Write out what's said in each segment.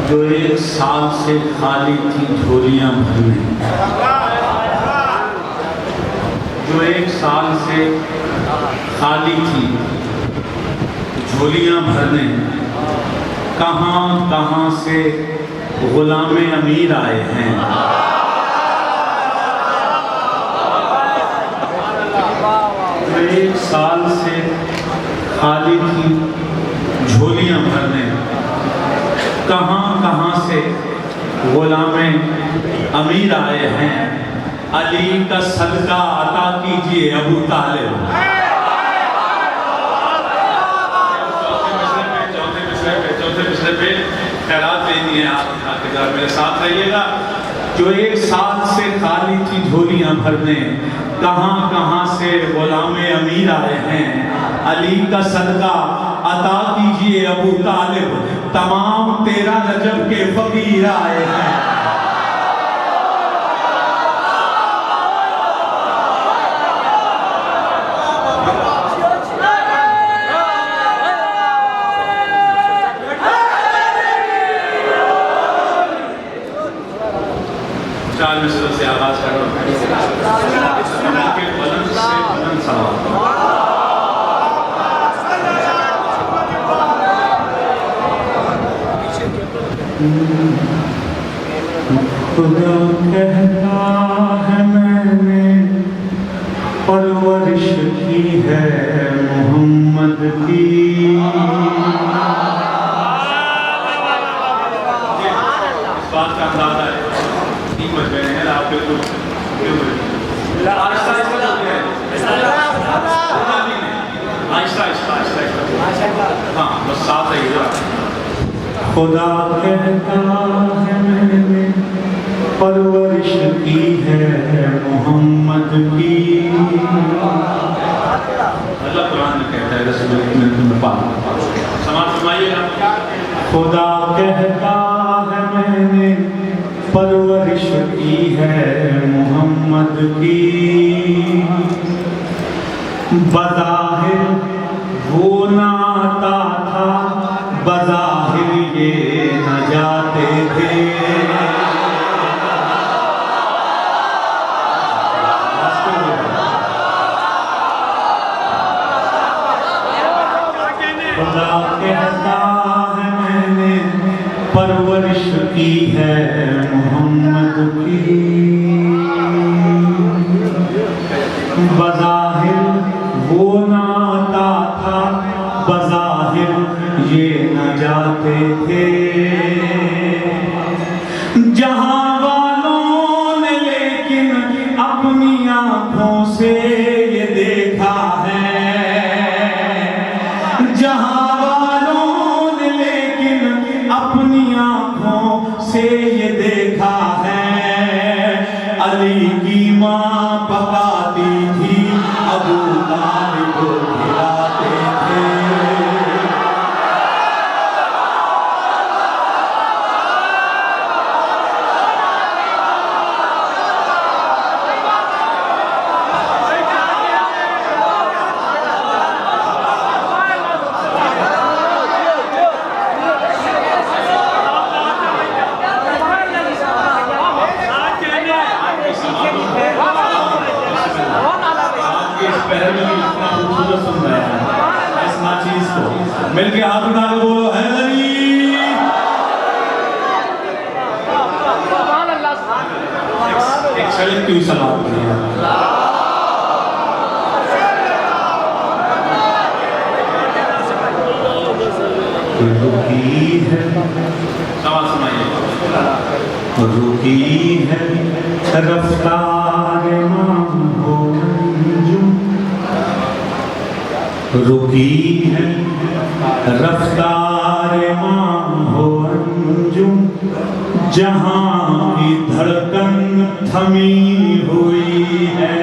जो 1 साल से खाली थी झोलियां भरने, जो 1 साल से खाली थी झोलियां भरने, कहाँ कहाँ से गुलामे अमीर आए हैं। जो 1 साल से खाली थी झोलियां भरने, कहाँ कहाँ से गुलामे अमीर आए हैं। अली का सदका अता कीजिए अबू तालिब। चौथे मिसरे पे खैरात देनी है, आप मेरे साथ रहिएगा। जो 1 साल से खाली थी झोलियां भरने, कहाँ कहाँ से गुलामे अमीर आए हैं। अली का सदका अता कीजिए अबू तालिब, तमाम 13 रजब के फकीर आए हैं। चार मिसरों से आवाज करो के बुलंद से बुलंद सलावत। खुदा कहता है मैंने परवरिश की है मोहम्मद की। इस बात का अंदाजा है 3 बज गए हैं, आप बिल्कुल आहिस्ता आहिस्ता, हाँ बस साथ रहिएगा। खुदा कहता है मैंने परवरिश की है मोहम्मद की। अल्लाह कुरान में कहता है, रसूल में समाज फरमाइएगा। खुदा कहता है मैंने परवरिश की है मोहम्मद की। बज़ाहिर वो नाता था, बज़ाहिर ये न जाते थे। खुदा कहता है मैंने परवरिश की है मोहम्मद की। बज़ाहिर वो नाता था, बज़ाहिर ये न जाते थे। जहां वालों ने लेकिन अपनी आंखों से ये देखा है, जहां वालों ने लेकिन अपनी आंखों से ये देखा है। अली की माँ पकाती थी, अबू तालिब को खिलाते थे। मिलके हाथ उठा के बोलो हैदरी। एक शरीफ की सलाम रुकी है, सवाल सुनाइए। रुकी है रफ्तार हो अंजुम, रुकी है रफ्तार हो अंजुम, जहां की धड़कन थमी हुई है।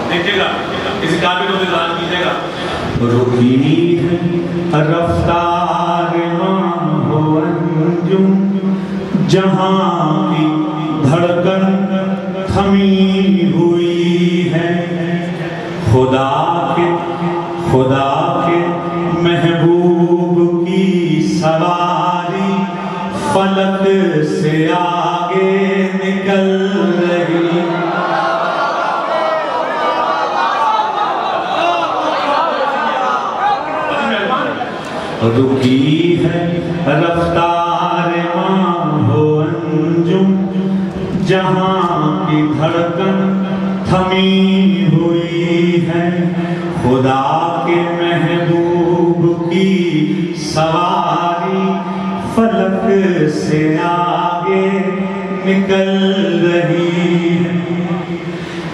देखिएगा किसी काबिल को दिलान कीजिएगा। रुकी है रफ्तार हो अंजुम, जहां की धड़कन थमी हुई है। खुदा के फलक से आगे निकल रही। रुकी है रफ्तार माँ हो अंजुम, जहाँ की धड़कन थमी हुई है। खुदा के महबूब की सवारी फलक से आगे निकल रही है।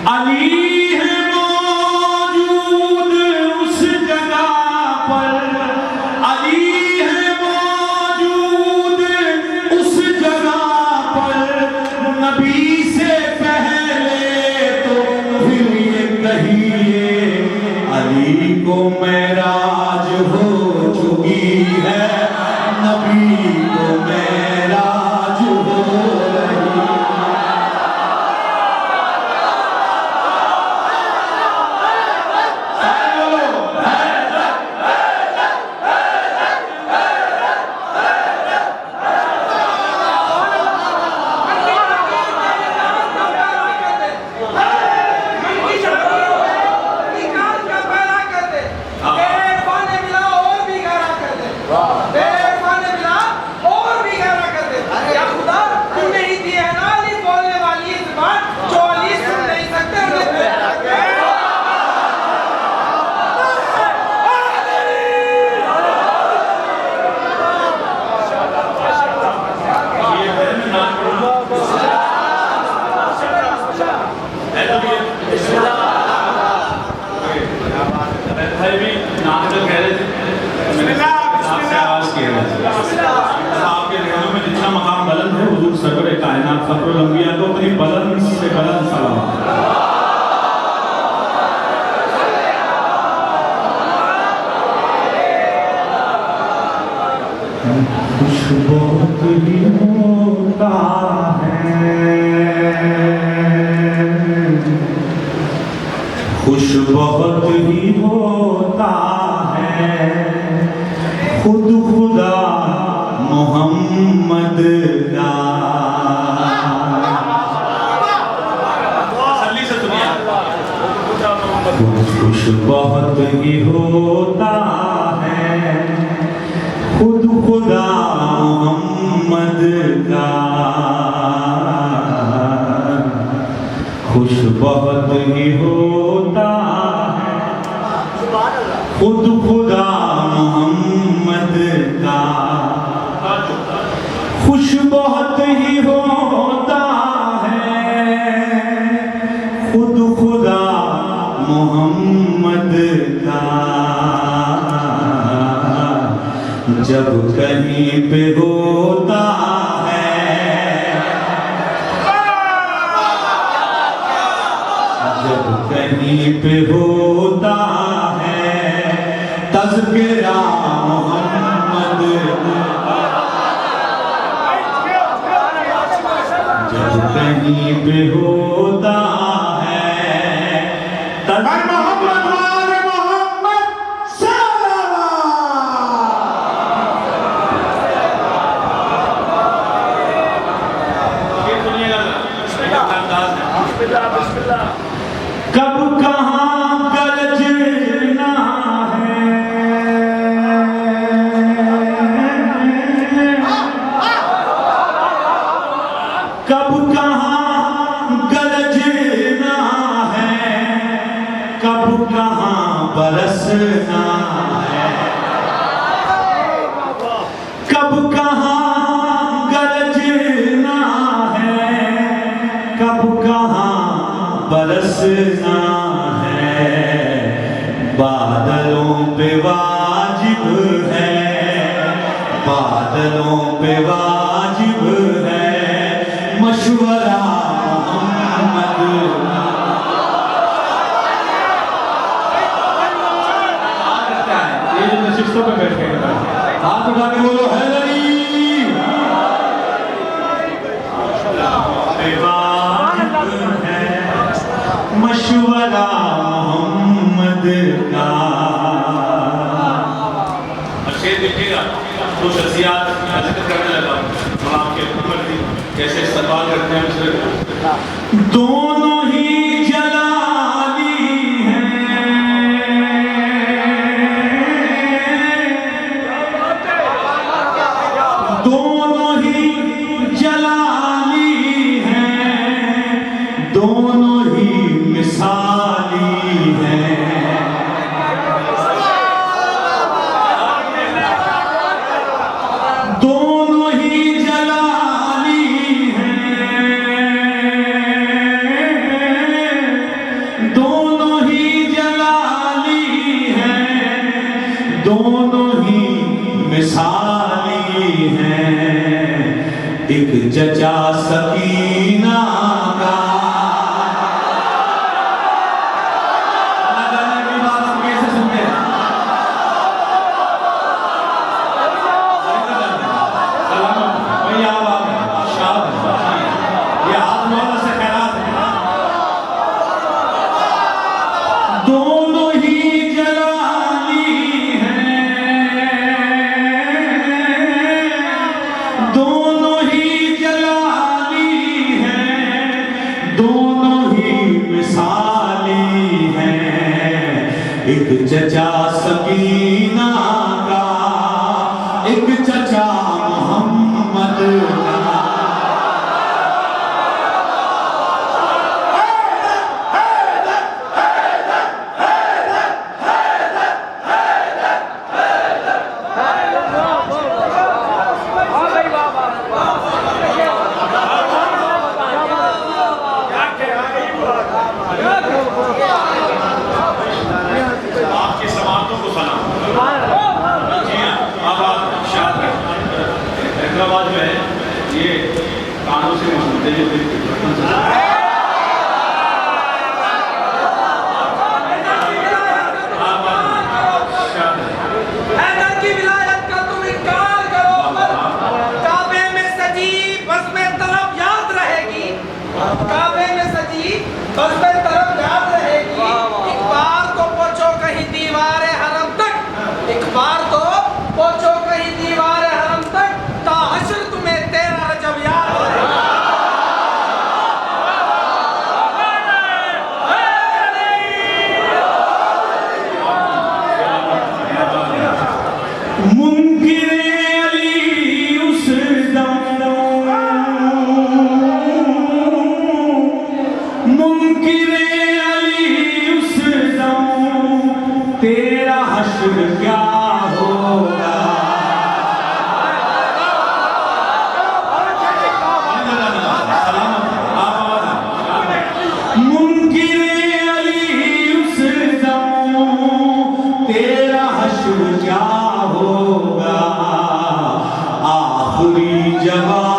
अली है मौजूद उस जगह पर, अली है मौजूद उस जगह पर, नबी से पहले तो फिर ये कहिए अली को मेराज हो चुकी है, नबी को मेराज हो रही। फखरुल अंबिया को अपनी बुलंद से बुलंद सलाम। खुश बहुत ही होता है, खुश बहुत ही होता है, खुद खुदा मोहम्मद का। खुश बहुत ही होता है, खुद खुदा मोहम्मद का। खुश बहुत ही होता है, खुद खुदा मोहम्मद का। खुश बहुत ही होता है, खुद खुदा मोहम्मद का। जब कहीं पे होता है, जब कहीं पे होता है तज़किरा मोहम्मद, जब कहीं पे होता है तज़किरा कब कहाँ गरजना है, कब कहाँ गरजना है, कब कहाँ बरसना है, कब कहाँ गरजना है, कब कहाँ बरसना है। बादलों पे वाजिब है, बादलों पे वाजिब है मशवरा मोहम्मद। ये जो नशिस्तों पे बैठ के हाथ उठा के बोलो हैदरी। मशवरा मोहम्मद का। शेर दिखेगा तो शख्सियात का जिक्र करने लगा और आपके ऊपर भी कैसे इस्तेमाल करते हैं उसमें दोनों ही जलाली दोनों ही जलाली हैं, दोनों ही मिसाली हैं। दोनों ही जलाली हैं, दोनों ही जलाली हैं, दोनों ही मिसाली हैं। एक जजा सकीना का कैसे सुनते हैं ये हाथ मौला से खैरात है। दोनों ही जलाली हैं, दोनों ही जलाली हैं, दोनों ही मिसाली हैं। एक चचा सकीना का, एक चचा मोहम्मद का। आपकी समातों को सलाम। जी हाँ, अब आप शाद हैदराबाद में है ये कानों से सुनते हैं। काबे में सजी बस में तरफ याद रहेगी। एक बार तो पहुंचो कहीं दीवारे हरम तक, एक बार तो पहुंचो कहीं दीवारे हरम तक, ताहशर तुम्हें तेरा जब याद रहेगा। मुनकिरे अली उस मुनकिरे अली उस दम तेरा हश्र क्या होगा। मुनकिरे अली उस दम तेरा हश्र क्या होगा। आखिरी जवाब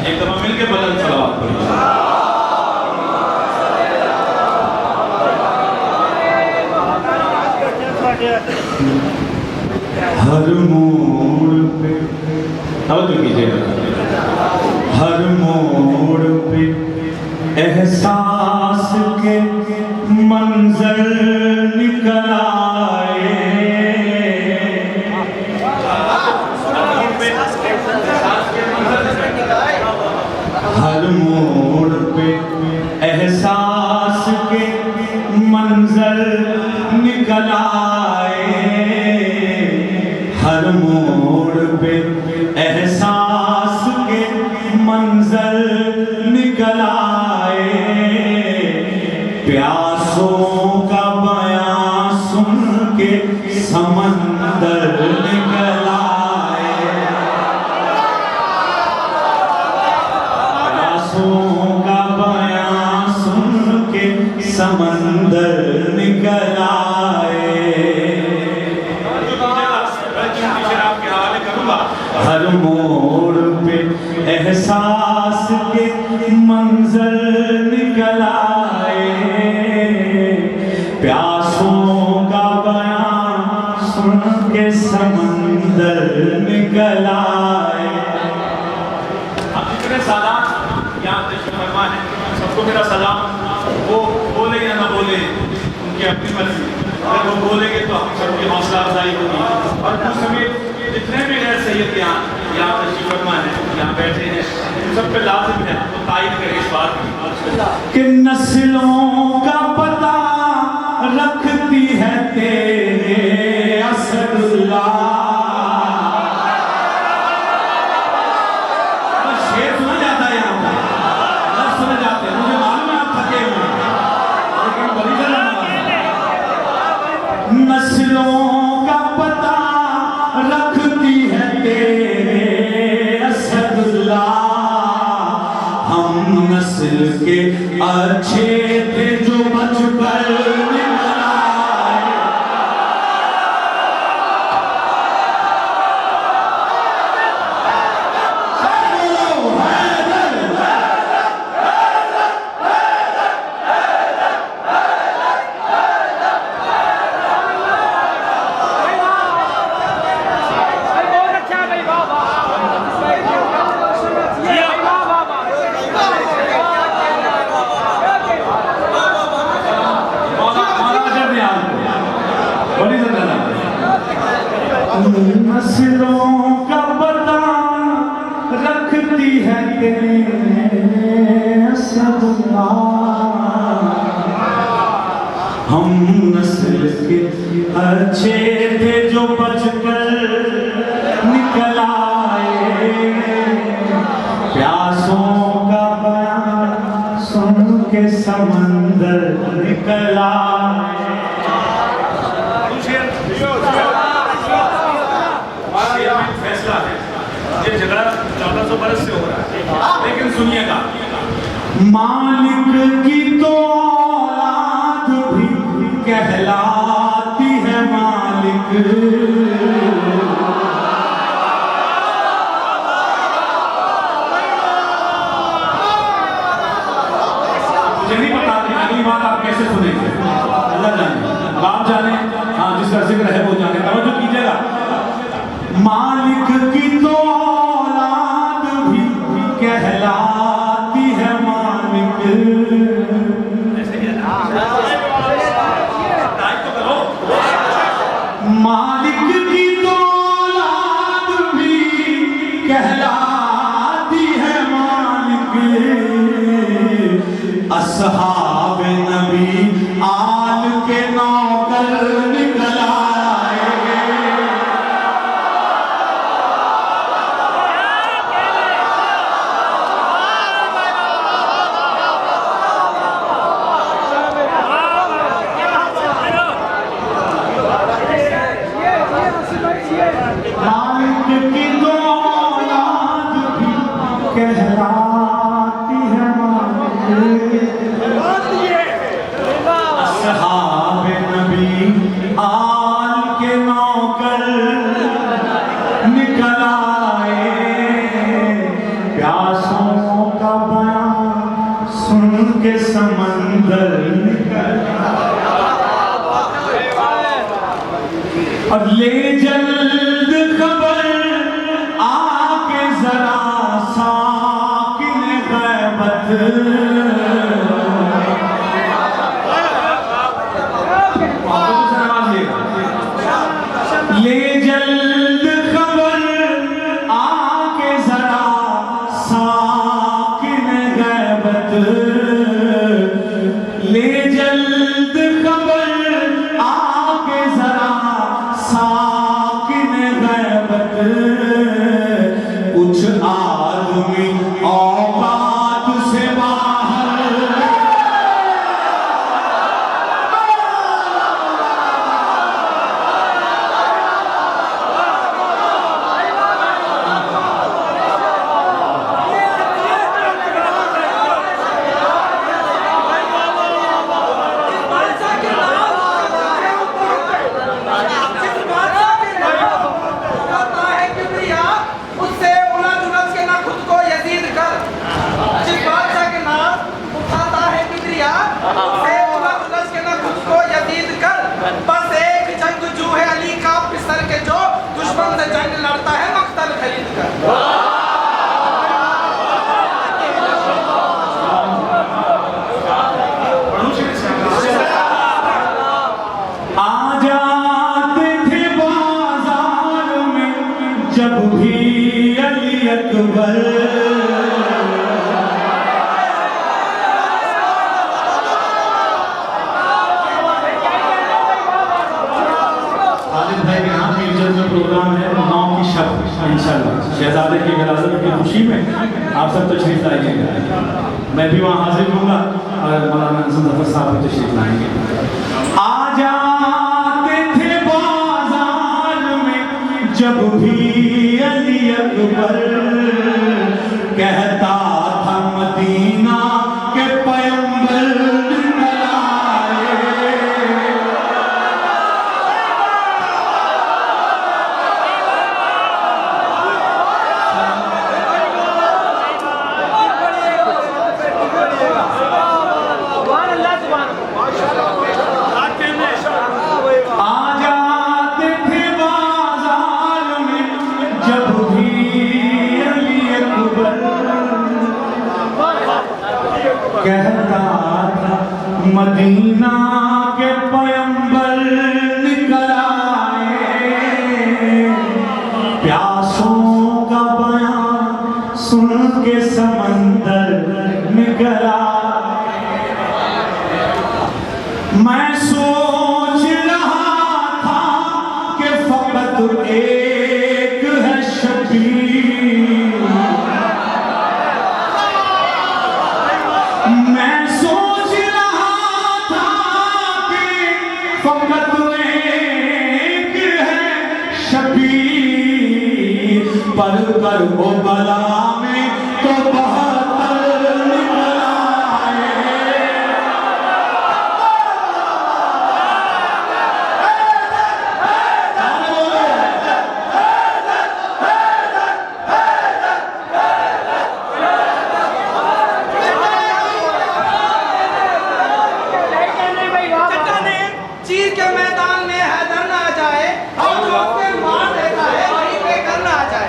एक दफा मिलके बदल सलावत पढ़िए। हर मोड़ पे तवज्जो कीजिएगा, हर मोड़ पे एहसास के मंजर निकल आए। हर मोड़ पे एहसास के मंजर निकल आए। हर मोड़ पे एहसास के मंजर निकल आए। प्यासों का बयां सुन के समंदर निकल आए। प्यासों का समंदर निकल आए। हर मोड़ पे एहसास के मंजर निकल आए, प्यासों का बयां सुन के समंदर निकल आए। अब जितने सालाम यहाँ तशरीफ फरमा है, सबको मेरा सलाम। वो बोले या ना बोले उनकी अपनी मर्जी, अगर वो बोलेंगे तो हम सबकी हौसला अफजाई होगी। और उस समय जितने भी गैर सैयद यहाँ तशरीफ फरमा है, यहाँ बैठे हैं, उन सब पे लाजिम है तो तायद करें इस बात की कि नस्लों का पता रखती है तेरे असदुल्लाह। शेर सुना जाता है यहाँ पर, लफ्ज़ सुने जाते हैं, मुझे मालूम है आप थके हुए हैं, लेकिन बड़ी जल्द नस्लों का पता रखती है तेरे असदुल्लाह। हम नस्ल के अच्छे थे जो बचकर निकल आए। नस्लों का पता रखती है तेरे असदुल्लाह। हम नस्ल के अच्छे थे जो बचकर निकल आए, प्यासों का बयां सुन के समंदर निकल आए। फैसला है, ये झगड़ा 1400 बरस से हो रहा है, लेकिन सुनिएगा, मालिक की तो औलाद भी कहलाती है मालिक। मुझे नहीं पता कि अगली बात आप कैसे सुनेंगे, अल्लाह जाने, बाप जाने, हाँ जिसका जिक्र है वो जाने। तवज्जो कीजिएगा, मालिक की तो औलाद भी कहलाती है मालिक। मालिक की तो औलाद भी कहलाती है मालिक। असहाब नबी आल के नौकर निकल आए। मालिक की तो औलाद भी कहलाती है मालिक। असहाब नबी आल के नौकर निकल आए, प्यासों का बयां सुन के समंदर निकल और ले जल्द खबर आके जरा साकिन गैबत। ले जल्द खबर आके जरा साकिन गैबत। ले जल्द खबर आके जरा साकिन गैबत। कुछ आदमी औकात से बाहर सब तशरीफ लाइएगा। मैं भी वहाँ हाजिर होऊंगा और मौलाना मुजफ्फर साहब भी तशरीफ लाएंगे। आ जाते थे बाजार में जब भी अली अकबर, कहता था मदीना के पैगंबर कहता था मदीना के पैगंबर निकल आए। प्यासों का बयान सुन के समंदर निकल आए। मैं सोच रहा था कि फकत एक है शबीर, मैं सोच रहा था कि फकत एक है शबीर, पर कर वो बला में तो बहत्तर निकल आए। चीर के मैदान में हैदर ना आ जाए, और जो उसके मार देता है वहीं पे करना आ जाए,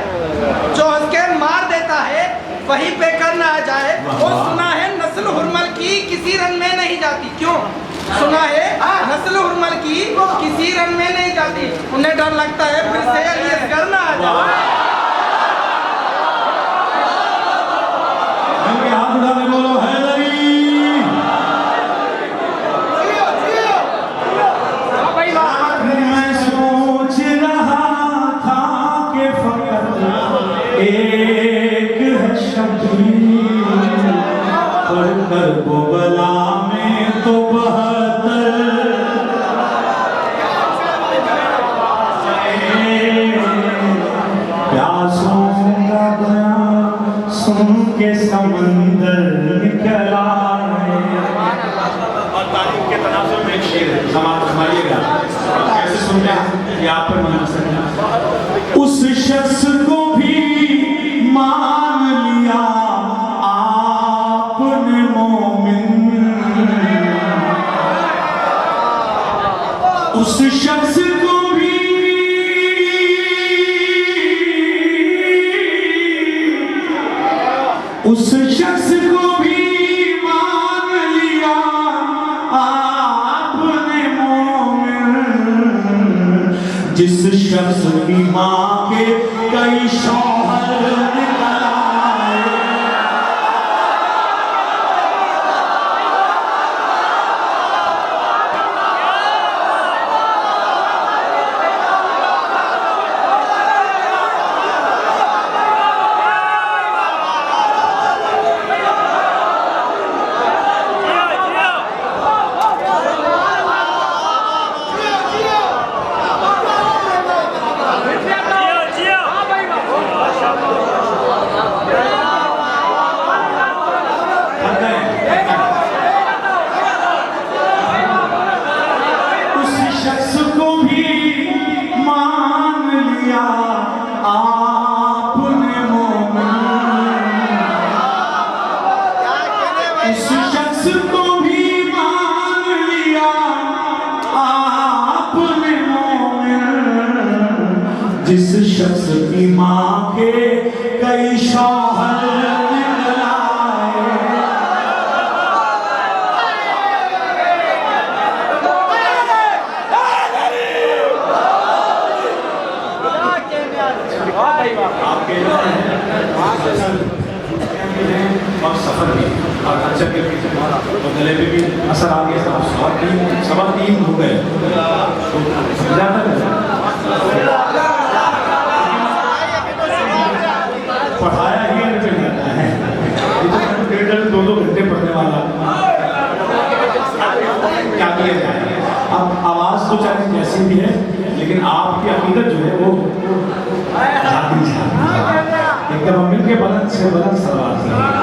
जो उसके मार देता है वहीं पे करना आ जाए। वो सुना है नस्ल हुरमल की किसी रन में नहीं जाती। क्यों सुना है? नस्ल हुरमल की किसी रन में नहीं जाती। उन्हें डर लगता है फिर से अली असगर ना आ जाए। हाथ उठा के बोलो हैदरी। मैं सोच रहा था कि फकत एक है शबीर, पर कर वो बला में तो बहत्तर। प्यासों का बयान सुन के समंदर निकल आए। और तारीफ के तनाजुर में एक शेर है, समाज सुनाइएगा कैसे सुनते हैं ये आप पर मन सकता। उस शख्स को भी मान लिया आपने मोमिन, उस शख्स को भी उस शख्स को भी मान लिया आपने मोमिन, जिस शख्स की माँ के कई शौहर निकल आए। जिस शख्स की माँ के कई शौहर निकल आए। आपके और सफर भी और अच्छा के तो गले में भी असर आ गया। सवा तीन हो गए पढ़ाया ही नहीं जाता है। किया जाए। अब आवाज़ तो चाहे जैसी भी है, लेकिन आपकी अकीदत जो है वो एकदम मिल के बुलंद से बुलंद सलवात करें।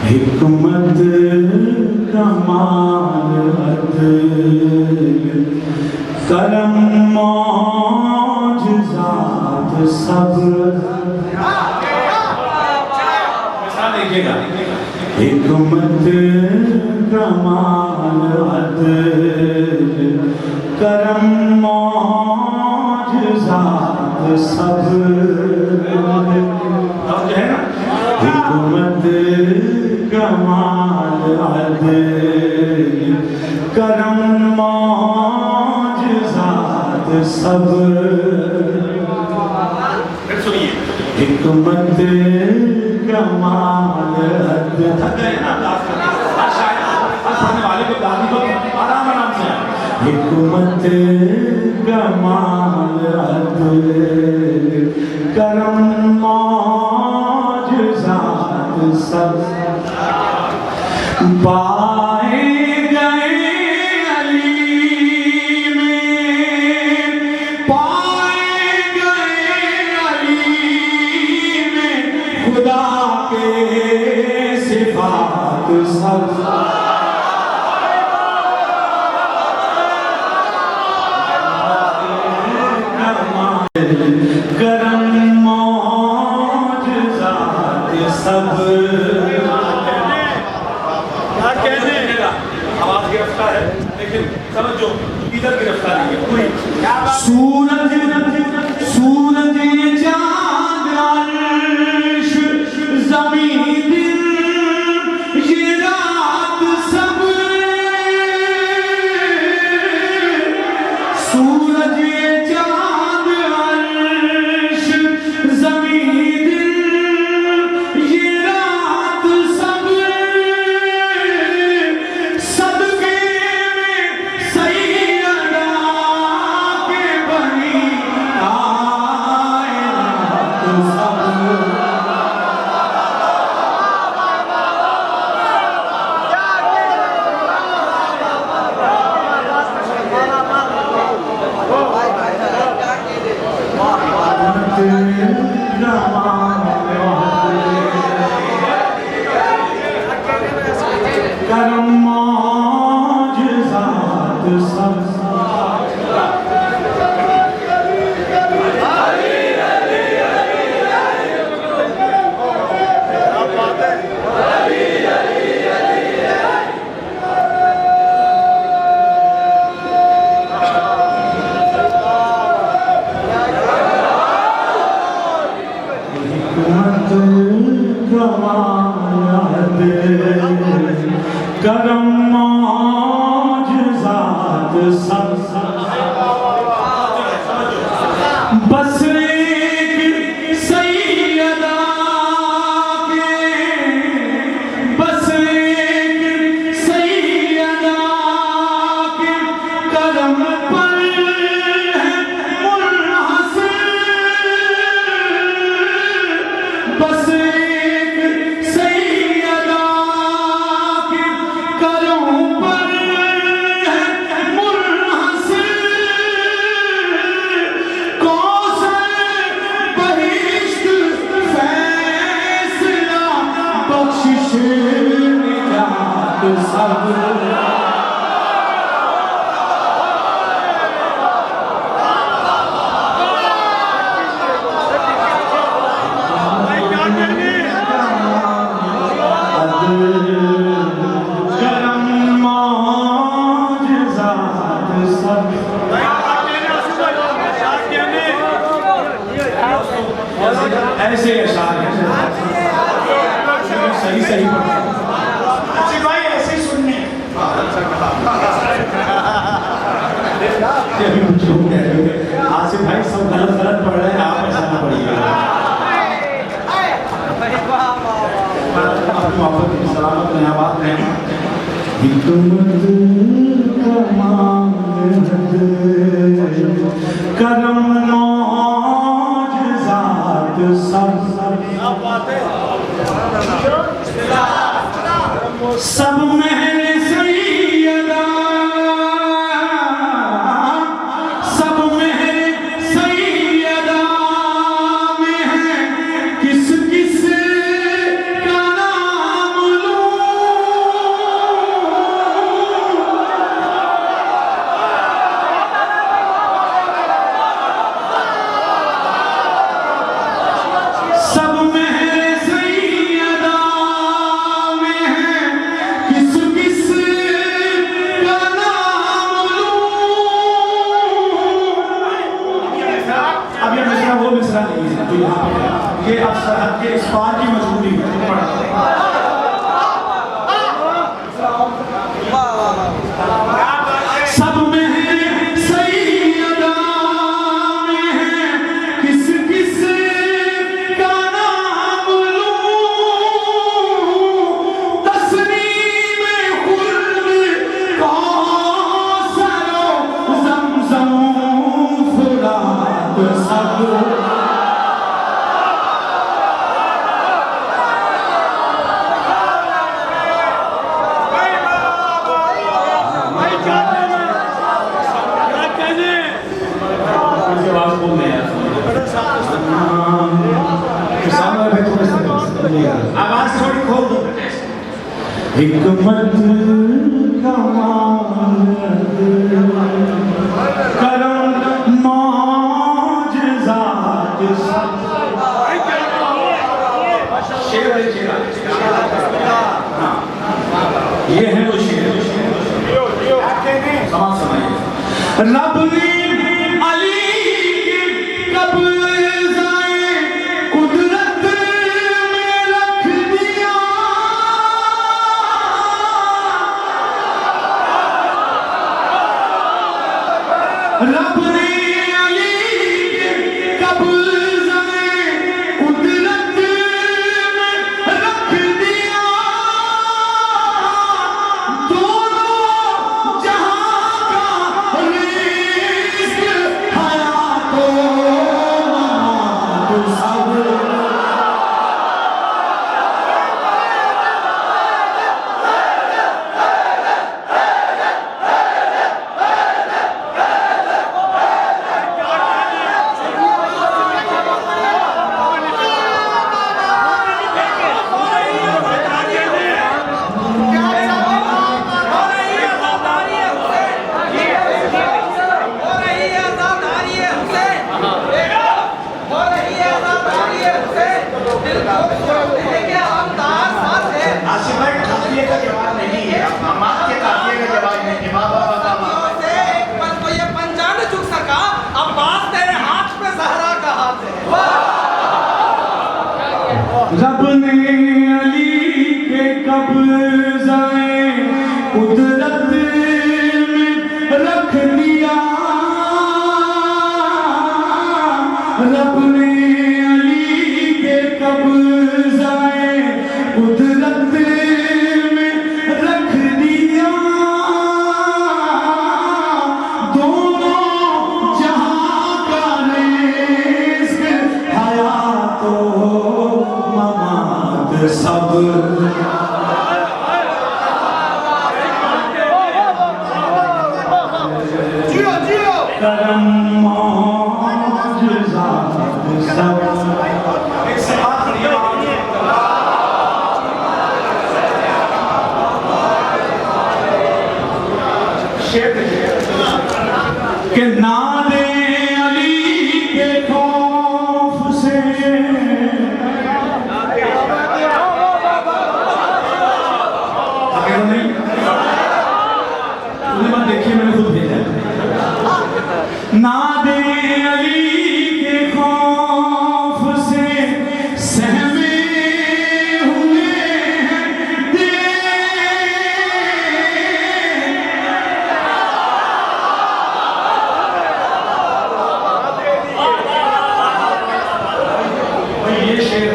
हिकमत कमाल करम मौजज़ात सब। देखिएगा, हिकमत कमाल करम मौजज़ात सब। अब जो है ना, हिकमत कमाल करम मौजज़ात सब। सुनिए, हिकमत कमाल थक गए ना पढ़ने वाले को, दादी को आराम आराम से। हिकमत कमाल करम मौजज़ात सब। पाए गए अली में, पाए गए अली में खुदा के सिफात सब। करम मौजज़ात सब। आवाज गिरफ्तार है, लेकिन समझो इधर गिरफ्तार नहीं है पूरी। सूरज सूरज चांद अर्श ज़मीन दिल ये रात सब। सूरज चांद अर्श ज़मीन दिल ये रात सब। सदके में सैयदा के बनी कायनात सब। करम मौजज़ात सब। करम मौजज़ात सब। बस एक सैयदा के, बस एक सैयदा के करम पर है मुनहसर। बस एक सैयदा के करम पर है मुनहसर। कौसर बहिश्त फैसला बख्शिश निजात सब। करम मौजज़ात सब। ऐसे अशार हैं सही सही भाई, ऐसे ही सुनने। अभी कुछ लोग कह रहे थे आसिफ भाई सब गलत गलत पढ़ रहे हैं, आप ऐसा ना पढ़िए। आपकी मोहब्बत की सलामत रहें, आबाद रहें। हिकमत कमाल करम मौजज़ात सब मेरे सैयदा सब मेरे सैयदा में है किस किस का नाम लूं सब मेरे सैयदा में है किस किस का नाम लूं। अब ये मिसरा वो मिसरा नहीं है जो यहाँ पे है, ये अब सरहद के इस पार की मजबूरी है। सब मेरे सैयदा में है किस किस का नाम लूं। तस्नीम खुल्द कौसर ज़मज़म फुरात सब आवाज थोड़ी खोल दो। हिकमत करम मौजज़ात शेर है शेर। हाँ ये है वो शेर। समाज समाइए। रब ने अली के कब्ज़ाए कुदरत में रख दिया। रब ने अली के कब्ज़ाए कुदरत में रख दिया। दोनों जहां का रिज़्क़ हयात व ममात सब रब ने अली के कब्ज़ाए कुदरत में रख दिया। रब ने अली के कब्ज़ाए कुदरत में रख दिया। दोनों जहां का रिज़्क़ हयात व ममात सब करम मौजज़ात सब। के नादे अली के खौफ से देखिए मैंने खुद भेजा। नादे अली के खौफ से सहमे हुए हैं ये शेर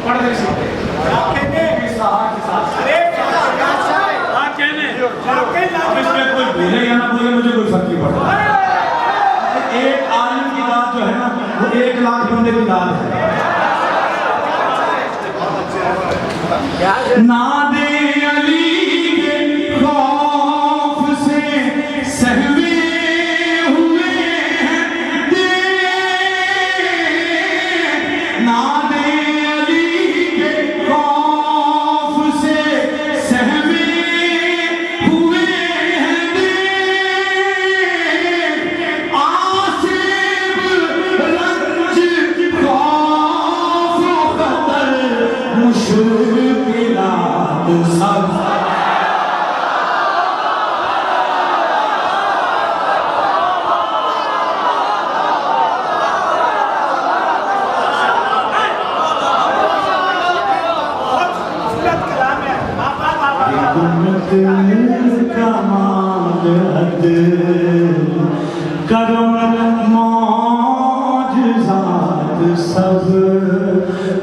पढ़ नहीं सकते। बोले मुझे कोई फर्क नहीं पड़ता। एक आलिम की दाद जो है ना वो 1 लाख बंदे की दाद है। नादे अली के खौफ से सहमे हुए हैं दिल, नादे अली के खौफ से सहमे हुए हैं दिल, आसिफ रंज खौफ खतर मुश्किलात सब। कमाल हद करम मौजज़ात सब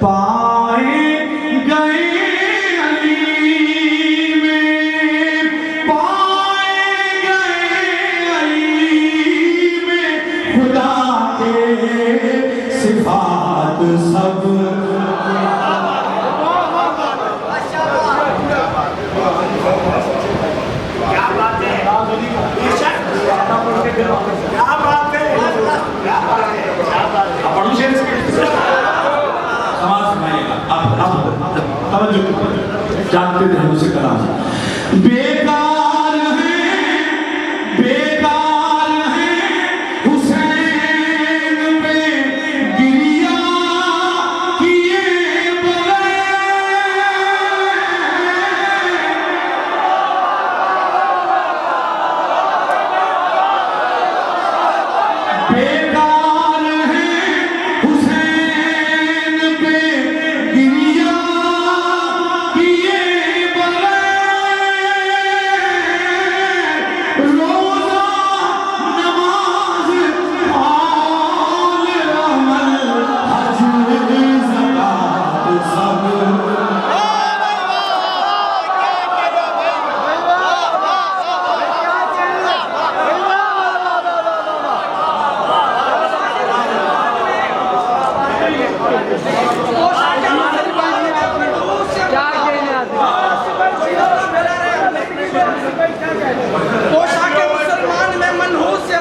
पाए गए अली में, पाए गए अली में खुदा के सिफात सब। जानते थे उसे कलाम बेकार है, बेकार है हुसैन पे गिरिया किए बेकार है हुसैन पे गिरिया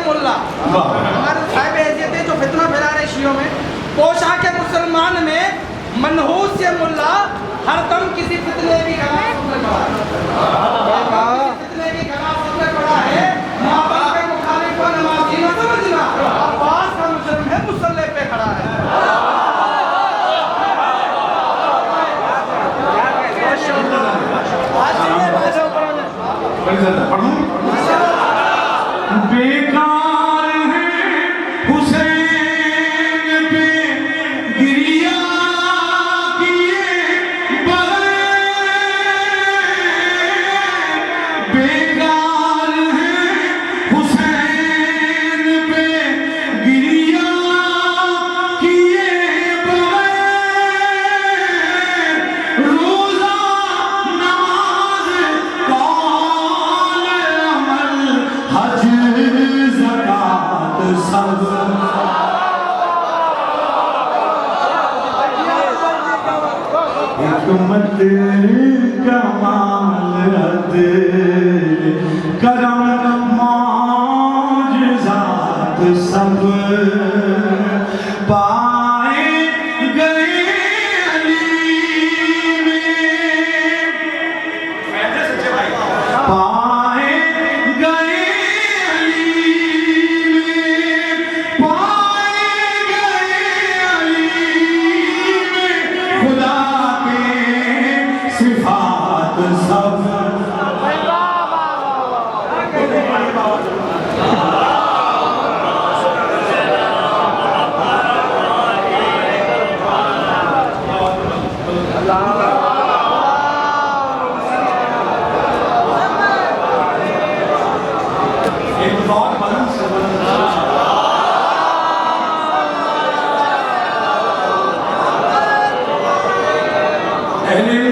हमारे साहिब हैसियत है जो फितना फैला रहे शियों में। पोशाक मुसलमान में मनहूस से मुल्ला हरदम किसी फितने की फितने की में पड़ा है। माँ बाप के मुखालिफ को नमाज़ी न समझना, अब्बास का मुजरिम है मुसल्ले पे खड़ा है। बेकार है हुसैन पे गिरिया किए बगैर, बेकार है हुसैन पे गिरिया किए बगैर, रोज़ा नमाज कौल अमल हज ज़कात सब। हिकमत कमाल हद करम मौजज़ात सब पाए गए अली में, पाए गए अली में, पाए गए अली में खुदा के सिफात सब।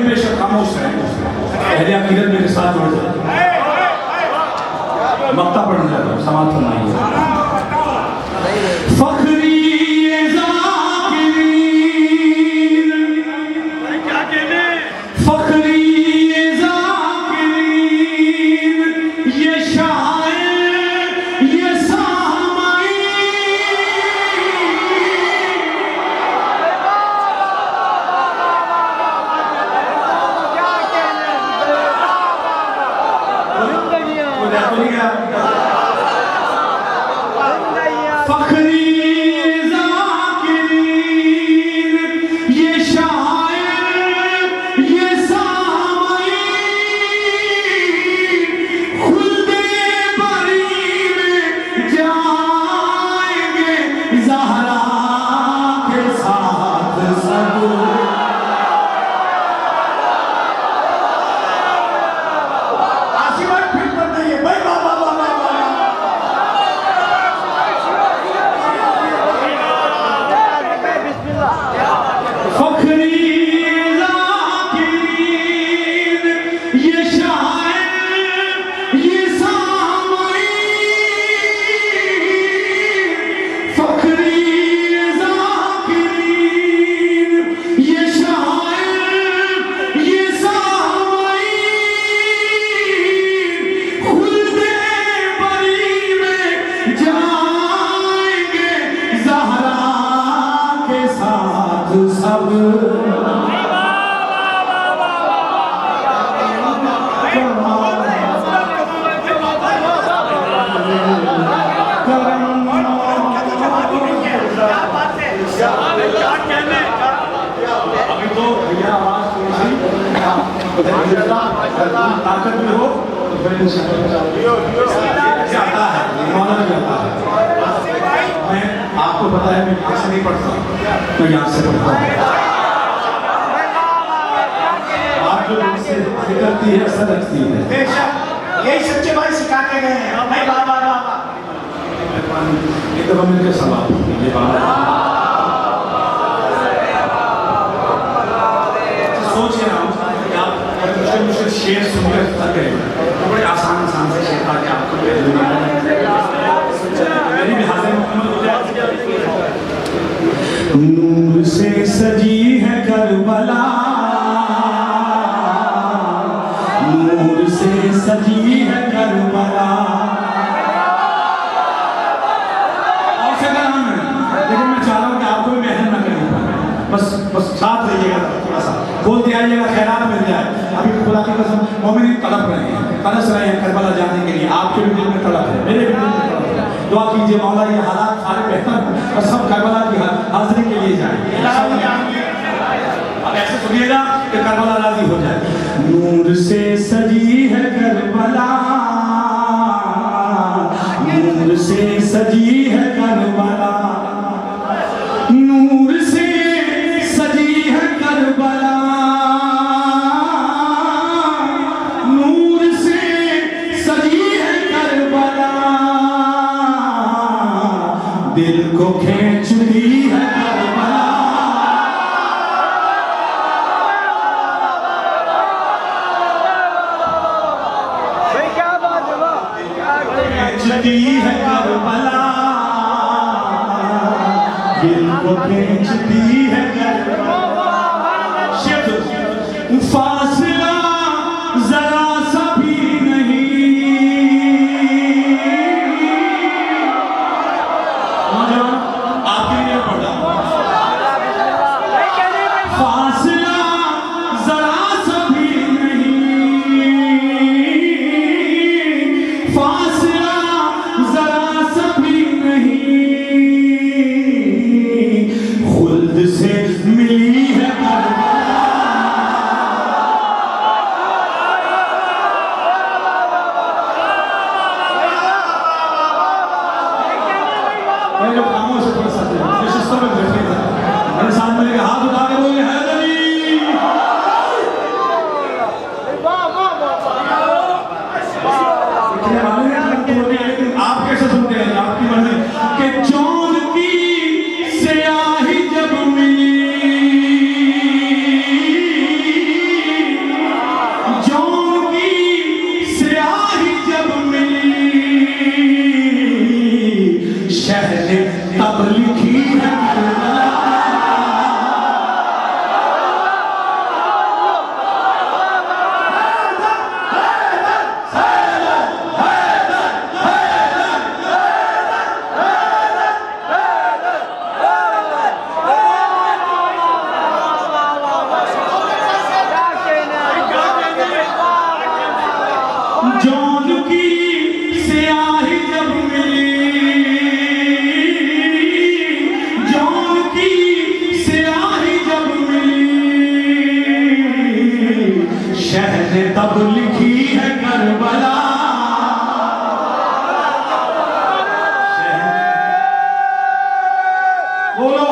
बेशक खामोश है, अहले अकीदत मेरे साथ जुड़ जाए। मक्ता पढ़ने लगा हूँ, समाप्त फरमाइए। फखरी ताकत में हो तो फिर जाता है, मौलाना जाता है। मैं आपको पता है मैं यहाँ से नहीं पढ़ता, मैं यहाँ से पढ़ता हूँ। आप जो मुझसे निकलती है असर रखती है, यही सच्चे भाई सिखा के गए हैं। भाई बाबा बाबा एक दफा मिलकर सवाल ये बात सोच रहा हूँ कि आप मुझसे शेर सुनकर थक गए तो बड़े आसान से शेर था कि आपको मेरी भी हाजिर मुकम्मल हो जाए। नूर से सजी है करबला, नूर से सजी है करबला। और से नाम है, लेकिन मैं चाह रहा हूँ कि आपको भी मेहनत न करनी पड़े, बस साथ रहिएगा, थोड़ा सा बोल दिया जाएगा, खैरात मिल जाए। अभी खुदा की कसम मोमिन तड़प रहे हैं, तरस रहे हैं करबला जाने के लिए। आपके भी दिल में तड़प है, मेरे भी दिल में तड़प है। दुआ कीजिए मौला ये हालात सारे बेहतर और सब करबला की हाजिरी के लिए जाए। अब ऐसे सुनिएगा कि करबला राजी हो जाए। नूर से सजी है करबला, नूर से सजी है करबला, नूर से सजी है करबला, नूर से सजी है करबला, दिल को खींचती है करबला। खींचती है करबला, दिल को खींचती है करबला। फासला जरा सा भी नहीं, आपके लिए पढ़ा। फासला जरा सा भी नहीं, फासला जरा सा भी नहीं, खुल्द से मिली है जो खामोश पढ़ सकते हैं, शिस्तों में बैठे थे। मेरे साथ में हाथ उठा के बोले हैदरी तब लिखी है करबला। बोलो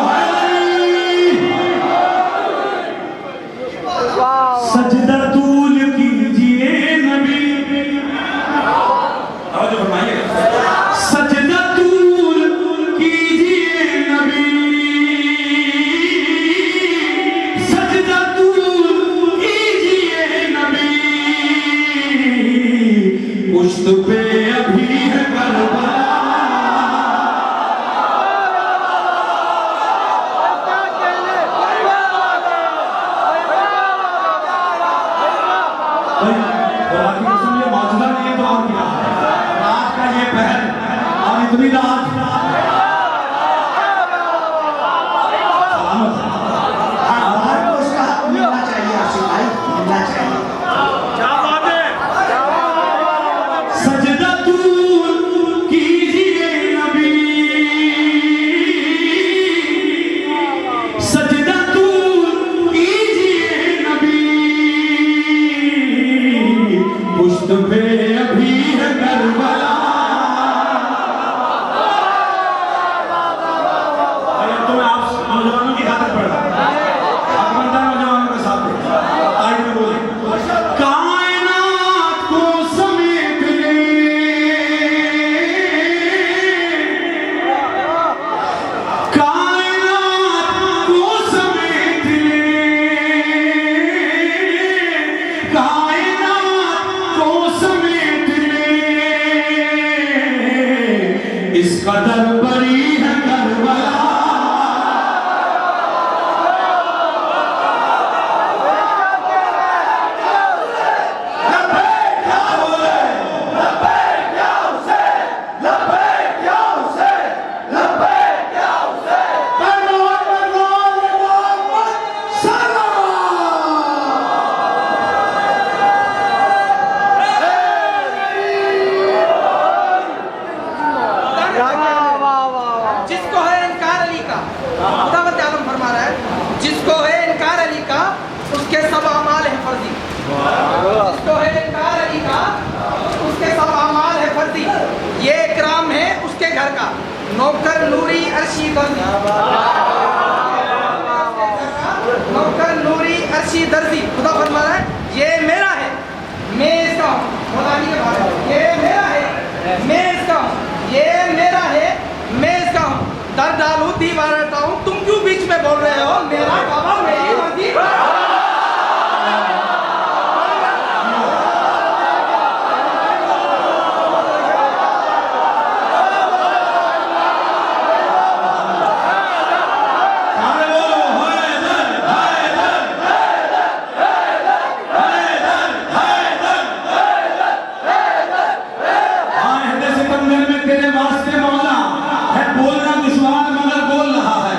सजदा तूल कीजिए नबी, सजदा तूल कीजिए नबी, सजदा तूल कीजिए नबी, पुश्त पे अभी है करबला। मौजूदा नहीं है तो और क्या है? रात का ये पहर और इतनी रात बाहर को उसका हक मिलना चाहिए, आसिफ भाई मिलना चाहिए। क्या बात है? सजदा तूल कीजिए नबी, सजदा तूल कीजिए नबी, पुश्त पे अभी है करबला। भाई अब तो मैं आप नौजवानों की खातिर पढ़ रहा हूं, अकबरदार नौजवानों के साथ आइए में बोले कायनात को समेट ले, कायनात को समेट ले, कायनात को समेट ले, इस कदर बड़ी है करबला। जिसको है इनकार अली का, खुदावंद आलम फरमा रहा है, जिसको है इनकार अली का उसके सब अमाल है फर्जी। जिसको है इनकार अली का उसके सब अमाल है फर्जी। ये इकराम है उसके घर का, नौकर नूरी अर्शी दर्जी, नौकर नूरी अर्शी दर्जी। खुदा फरमा रहा है ये मेरा है, मैं इसका हूँ। मौलानी के बारे में ये मेरा है, मैं इसका हूँ, ये मेरा है, मैं इसका हूँ। दर डालू दीवार हटाऊं, तुम क्यों बीच में बोल रहे हो? मेरा बाबा मेरी मर्जी। तेरे वास्ते मौला है, बोलना दुश्वार मगर बोल रहा है।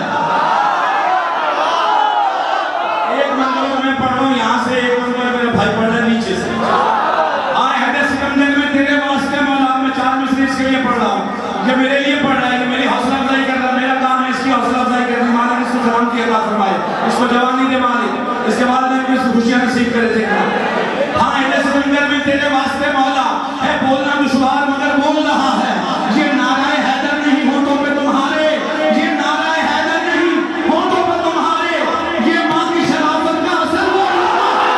एक मंजर मैं पढ़ रहा हूँ यहाँ से, एक मंजर मेरे भाई पढ़ रहे नीचे से। आए हदे सिकंदर में तेरे वास्ते मौला, मैं 4 मिसरे इसके लिए पढ़ रहा हूँ, ये मेरे लिए पढ़ रहा है, कि मेरी हौसला अफजाई कर रहा है। मेरा काम है इसकी हौसला अफजाई करनी। मालिक इसको सलाम की अता फरमाए, इसको जवानी दे मालिक, इसके बाद में इसको खुशियाँ नसीब करे थे। हाँ हदे सिकंदर में तेरे वास्ते मौला है, बोलना दुश्वार मगर बोल रहा है। ये नाराए हैदर नहीं होठों पे तुम्हारे, ये नाराए हैदर नहीं होठों पे तुम्हारे, ये माँ की शराफत का असर हो रहा है।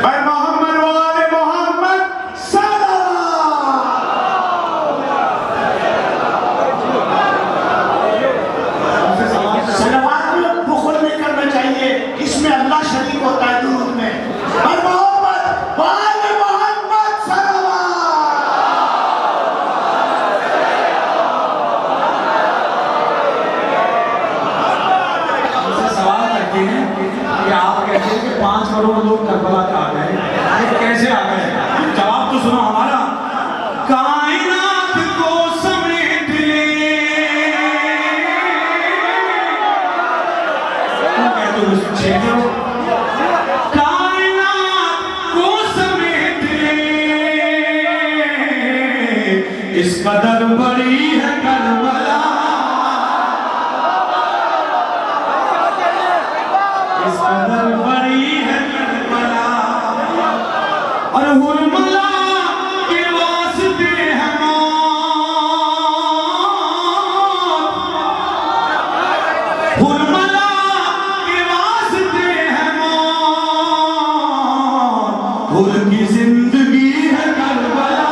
भाई मोहम्मद वाले मोहम्मद सलावत में बुखल नहीं करना चाहिए, इसमें अल्लाह शरीक होता है दुरूद में। भाई मोहम्मद वाले 5 करोड़ लोग करबला आ गए, कैसे आ गए? जवाब तो सुनो हमारा। कायनात को समेट ले, तुम कह दो छेड़ो, कायनात को समेट ले, इस कदर बड़ी है करबला, इस कदर बड़ी है करबला, और हुरमला के वास्ते है मौत, हुरमला के वास्ते है मौत, हुर की जिंदगी है करबला,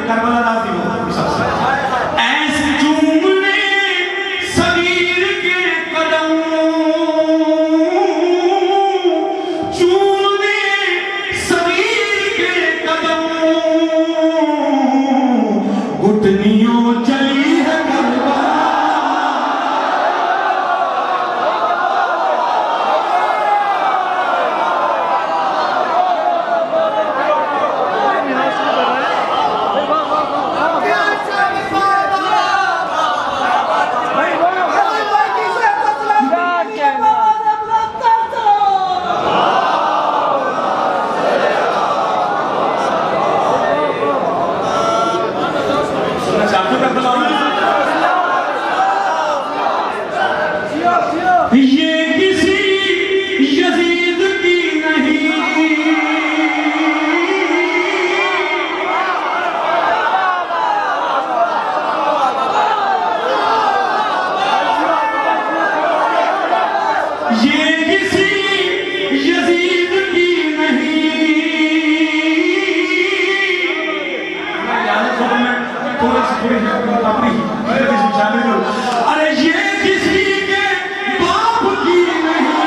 करबला राती हो सबसे ऐसे चूमने सगीर के कदम, चूमने सगीर के कदम, घुटनियों चली है करबला, ये किसी यजीद की नहीं, ये किसी यजीद की नहीं, अरे ये किसी के बाप की नहीं,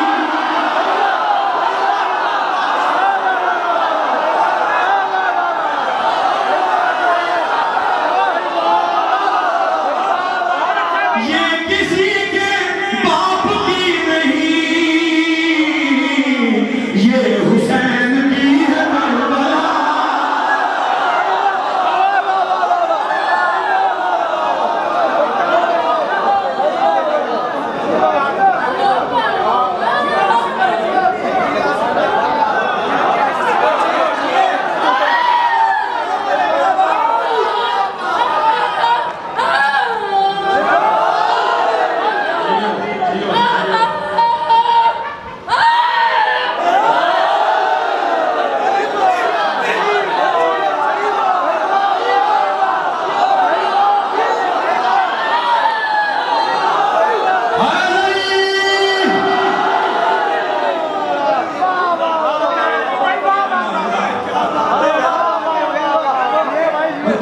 ये किसी के बाप की नहीं, ये हुसैन की है करबला,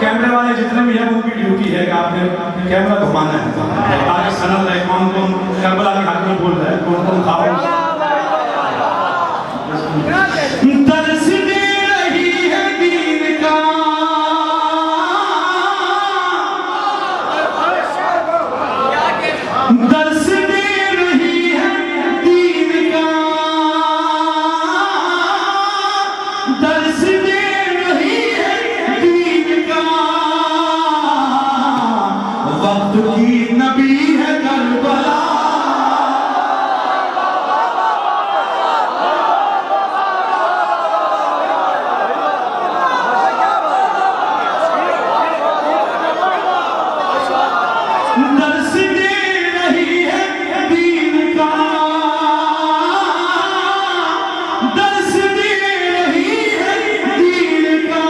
कैमरे वाले जितने भी हैं उनकी ड्यूटी है कि आपने कैमरा घुमाना है ताकि सनद रहे कौन कौन करबला के हाथ में बोल रहे हैं, कौन कौन खाओ। दर्श दे रही है दीन का, दर्श दे रही है दीन का, दर्श दे रही है दीन का, वक्त की नबी है करबला, दर्श दे रही है दीन का, दर्श दे रही है दीन का,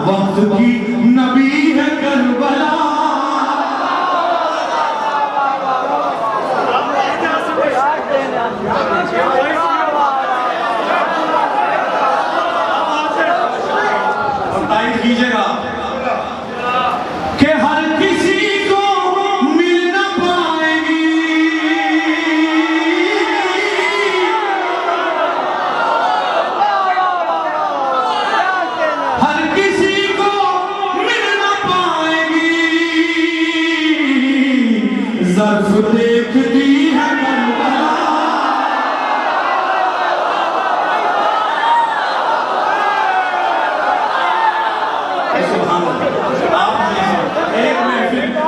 वक्त की नबी है करबला, कीजिएगा कि हर किसी को मिल न पाएगी, हर किसी को मिल न पाएगी, ज़र्फ़ देखती है करबला।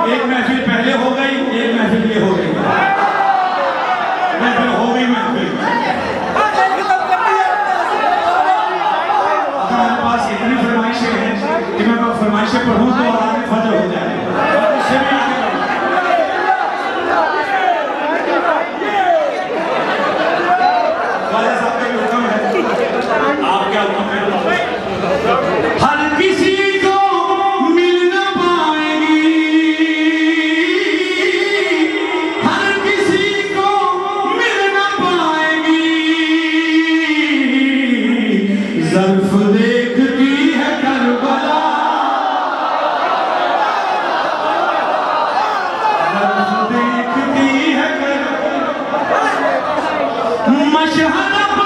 एक महफिल पहले हो गई, एक महफिल ये हो गई, महफिल हो गई महफिल। हमारे पास इतनी फरमाइशें हैं कि मैं फरमाइशें पढ़ूं तो आगे फजर हो जाए। उससे भी आगे वाला साहब का हुक्म है, आप क्या हुक्म है? हर किसी को मिल न पाएगी, हर किसी को मिल न पाएगी, ज़र्फ़ देखती है करबला, ज़र्फ़ देखती है करबला। मशहद अब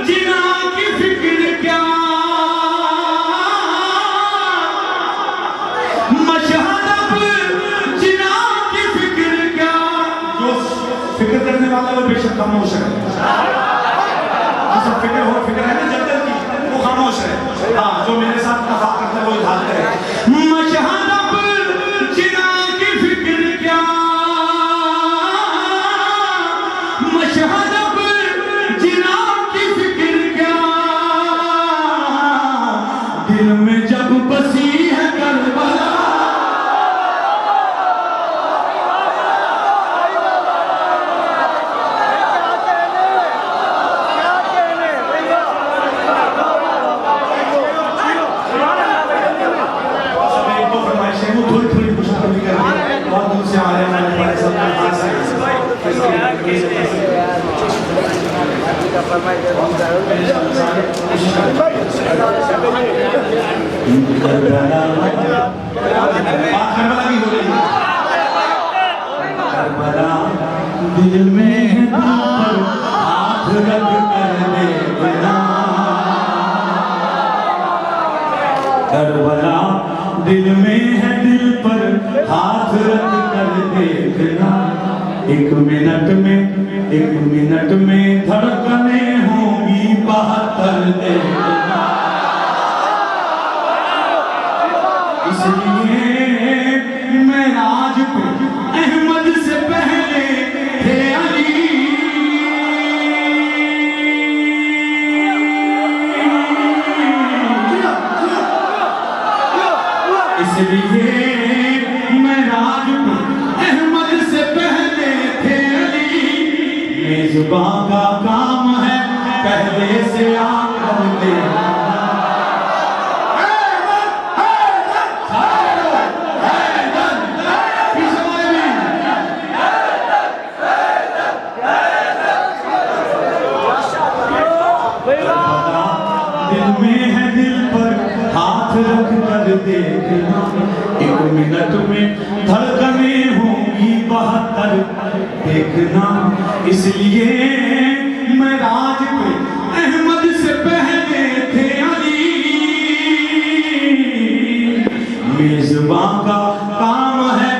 जिना की फिक्र क्या, मशहद अब जिना की फिक्र क्या, जो फिक्र करने वाला वो बेशक खामोश है, जिसे फिक्र है ना जन्नत की, वो खामोश है। हाँ, जो मेरे साथ नफा करता है वो इज़हार करे। मशहद अब जिना की फिक्र क्या, मशहद अब जिना की फिक्र क्या, दिल में जब बसी है करबला, वो थोड़ी थोड़ी मुश्किल भी कर बहुत दूर से हमारे पास सब हाथ से करबला की हो रही है। करबला दिल में हाथ रख कर देखना, करबला दिल में है, दिल पर हाथ रख कर देखना। एक मिनट में धड़कने होंगी 72 देखना। इसलिए मेराज पे अहमद से पहले थे अली, इसलिए मेराज पे अहमद से पहले थे अली। मेज़बां का काम है पहले से आकर देना। दिल में है, दिल पर हाथ रख कर देखना। एक मिनट में धड़कने होंगी 72 देखना। इसलिए मेराज पे अहमद से पहले थे अली। मेज़बां का काम है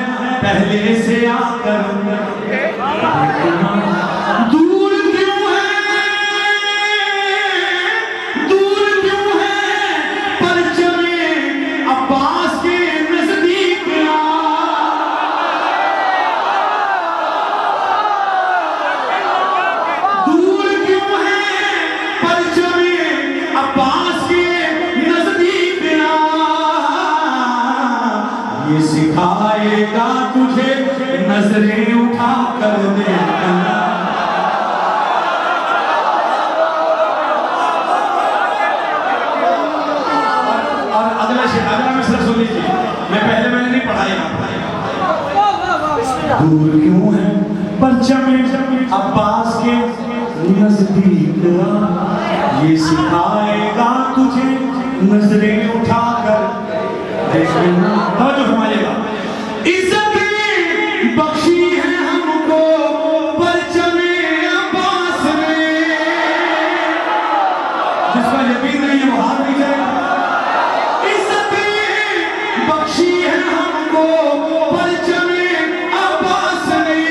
पहले से आकर देखना। दूर क्यों है परचमे अब्बास के नजदीक आ। दूर क्यों है परचमे अब्बास के नजदीक आ। ये सिखाएगा तुझे नजरें उठा कर देखना। अगला मिसरा सुन लीजिए, मैंने नहीं पढ़ाया। दूर क्यों है परचमे अब्बास के नजदीक आ। ये सिखाएगा तुझे नजरें उठाकर शबीर ने ये बहार दी इज्जत बख्शी है हमको परचमे अब्बास ने,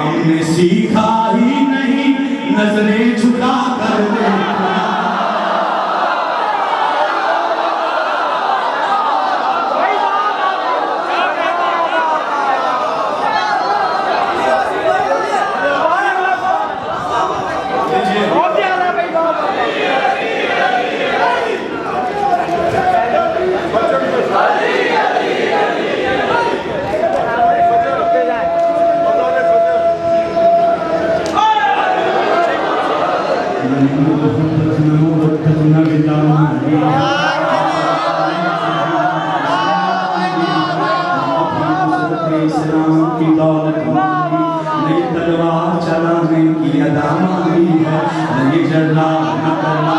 हमने सीखा ही नहीं नजरें झुका कर देखना। इस्लाम की दौलत मांगी, नई तलवार चलाने की अदा मांगी है, नई जर्रा न करना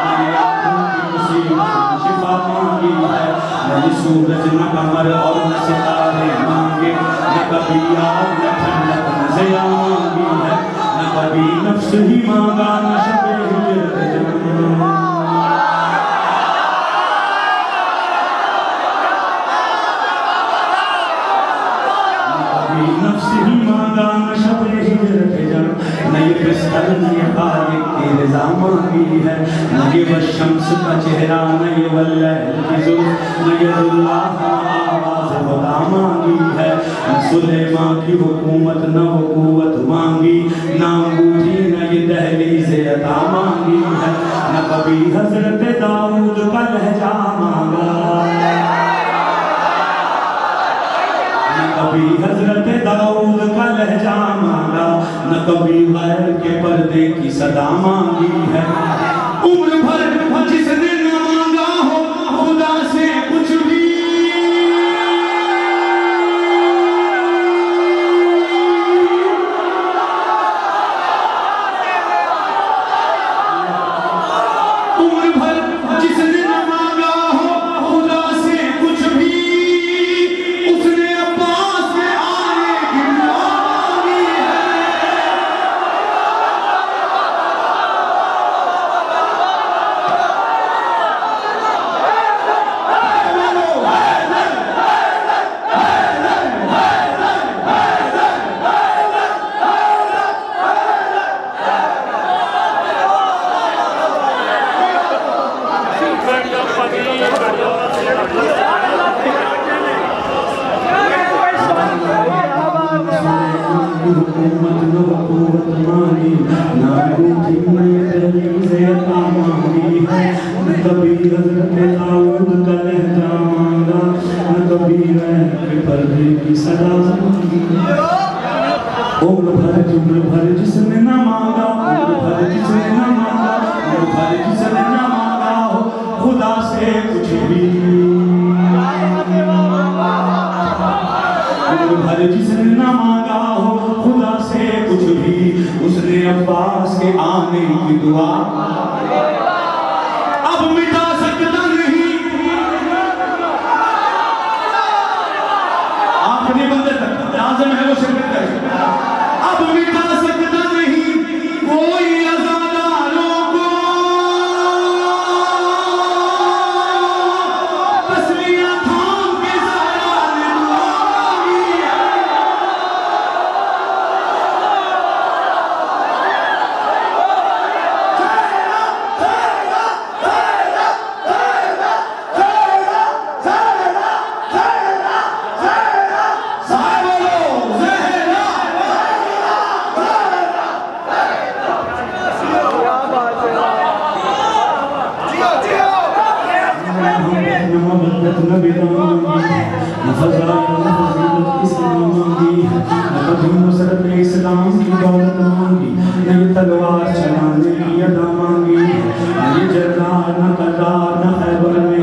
नई आंखों की मुसीबत शिफा मांगी है, नई सूरज न कमर और न सितारे मांगे, न कभी आग न ठंडक न ज़िया मांगी है, न कभी नफ्स ही मांगा न शबे हिजरत जहां। नफ्स ही मांगा शबे हिजरत जहां, नई बिस्तर नई खालिक की रज़ा मांगी है, नई वशम्स का चेहरा नई वल्लैल की जुल्फ, नई अल्लाह आवाज़ खुदा मांगी है, न सुलेमान की हुकूमत न हुकूमत मांगी, न अंगूठी न ये दहलीज़ अता मांगी है, न कभी हज़रत दाऊद का लहजा मांगा, कभी हजरत दाऊद का लहजा मांगा, न कभी गैर के पर्दे की सदा मांगी है। उम्र भर जिसने न मांगा हो खुदा से कुछ भी, उम्र भर जिसने न मांगा हो खुदा से कुछ भी, उसने हुकूमत न हुकूमत मांगी, ना अंगूठी न ये दहलीज़ अता मांगी है, न कभी हज़रत दाऊद का लहजा मांगा, न कभी गैर के पर्दे की सदा मांगी। उम्र भर जिसने न मांगा, उम्र भर जिसने न मांगा, उम्र भर जिसने न मांगा हो खुदा से कुछ भी, उम्र भर जिसने न मांगा हो खुदा से कुछ भी, उसने अब्बास के आने की दुआ अब मिटा सकता नहीं। आपने बंदे तक लाज़िम है वो शिरकत करे, अब मिटा सकता नहीं कोई अज़ादारों को, तस्लीयां थाम के ज़हरा ने दुआ मांगी है। इस्लाम की दौलत मांगी, न तलवार चलाने की अदा मांगी, न जर्रार न करार न खैबर में, न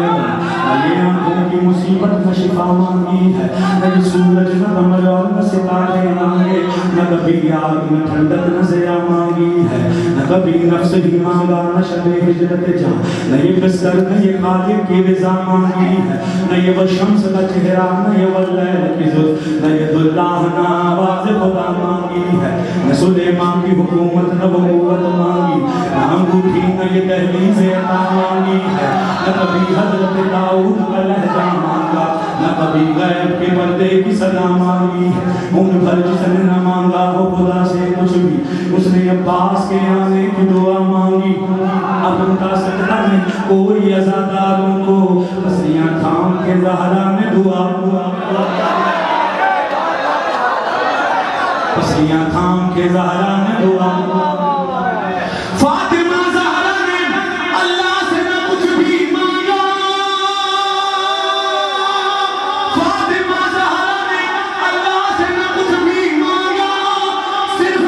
आंखों की मुसीबत न शिफा मांगी है, न सूरज न कमर और न सितारे मांगे, न कभी आग न ठंडक न ज़िया मांगी है, न न कभी नफ्स ही मांगा न शबे हिजरत जा, न ये बिस्तर न ये खालिक की रज़ा मांगी है, न ये वो शम्स का चेहरा न ये वो लैल की जुल्फ, न ये दुल्लाह न आवाज़ खुदा मांगी है, न सुलेमान की हुकूमत न वो कुव्वत मांगी, न अंगूठी न ये दहलीज़ अता मांगी है, न कभी हज़रत दाऊद का लहजा मांगा, न कभी गैब के पर्दे की सदा मांगी है। उन भर जिसने न मांगा हो खुदा से कुछ भी, उसने अब्बास के आने की दुआ मांगी। अब उनका सदका में कोई अज़ादारों को पसलियां थाम के ज़हरा ने दुआ पसलियां थाम के ज़हरा ने दुआ। फातिमा ज़हरा ने अल्लाह से न कुछ भी मांगा, फातिमा ज़हरा ने अल्लाह से न कुछ भी मांगा, सिर्फ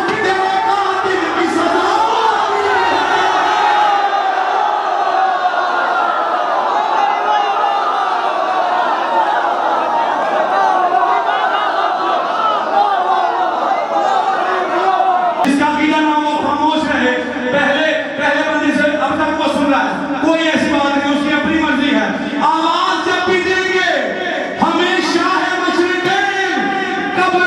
तेरे कातिल की सज़ा। इसका कीड़ा ना वो खामोश रहे, पहले बंदे से अब तक वो सुन रहा है, कोई ऐसी बात नहीं, उसकी अपनी मर्जी है। आवाज जब भी देंगे हमेशा है मशरिक़ैन, कब्र